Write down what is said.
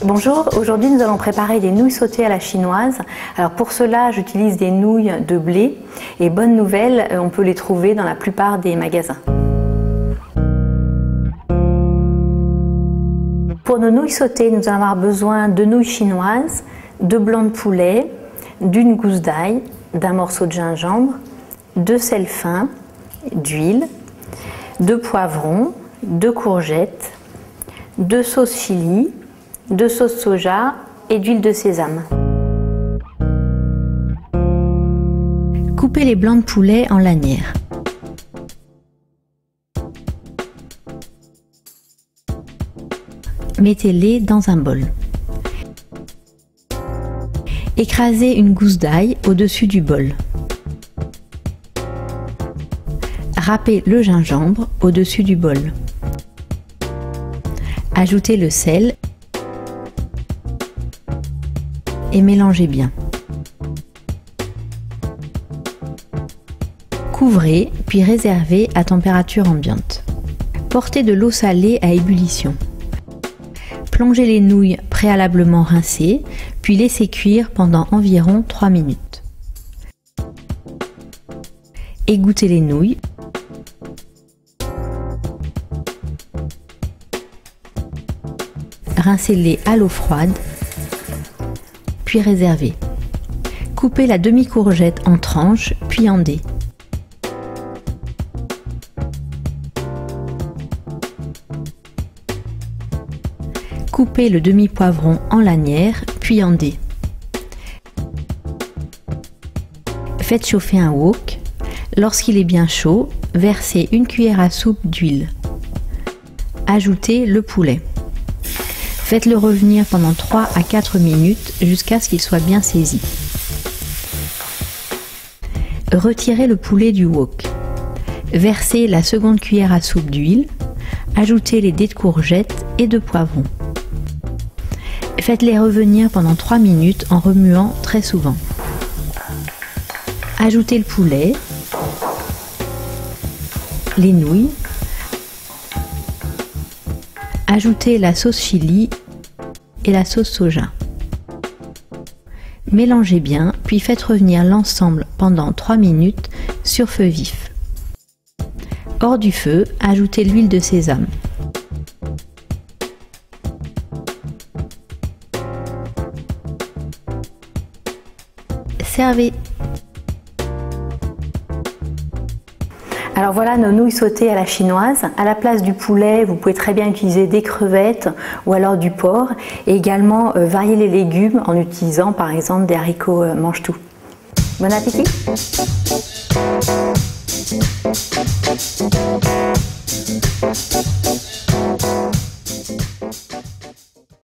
Bonjour, aujourd'hui nous allons préparer des nouilles sautées à la chinoise. Alors pour cela j'utilise des nouilles de blé et bonne nouvelle, on peut les trouver dans la plupart des magasins. Pour nos nouilles sautées, nous allons avoir besoin de nouilles chinoises, de blanc de poulet, d'une gousse d'ail, d'un morceau de gingembre, de sel fin, d'huile, de poivrons, de courgettes, de sauce chili, de sauce soja et d'huile de sésame. Coupez les blancs de poulet en lanières. Mettez-les dans un bol. Écrasez une gousse d'ail au-dessus du bol. Râpez le gingembre au-dessus du bol. Ajoutez le sel et mélangez bien. Couvrez puis réservez à température ambiante. Portez de l'eau salée à ébullition. Plongez les nouilles préalablement rincées, puis laissez cuire pendant environ 3 minutes. Égouttez les nouilles. Rincez-les à l'eau froide, puis réservez. Coupez la demi-courgette en tranches, puis en dés. Coupez le demi-poivron en lanières, puis en dés. Faites chauffer un wok. Lorsqu'il est bien chaud, versez une cuillère à soupe d'huile. Ajoutez le poulet. Faites-le revenir pendant 3 à 4 minutes jusqu'à ce qu'il soit bien saisi. Retirez le poulet du wok. Versez la seconde cuillère à soupe d'huile. Ajoutez les dés de courgettes et de poivrons. Faites-les revenir pendant 3 minutes en remuant très souvent. Ajoutez le poulet, les nouilles, ajoutez la sauce chili et la sauce soja. Mélangez bien, puis faites revenir l'ensemble pendant 3 minutes sur feu vif. Hors du feu, ajoutez l'huile de sésame. Servez. Alors voilà nos nouilles sautées à la chinoise. À la place du poulet, vous pouvez très bien utiliser des crevettes ou alors du porc et également varier les légumes en utilisant par exemple des haricots mange-tout. Bon appétit!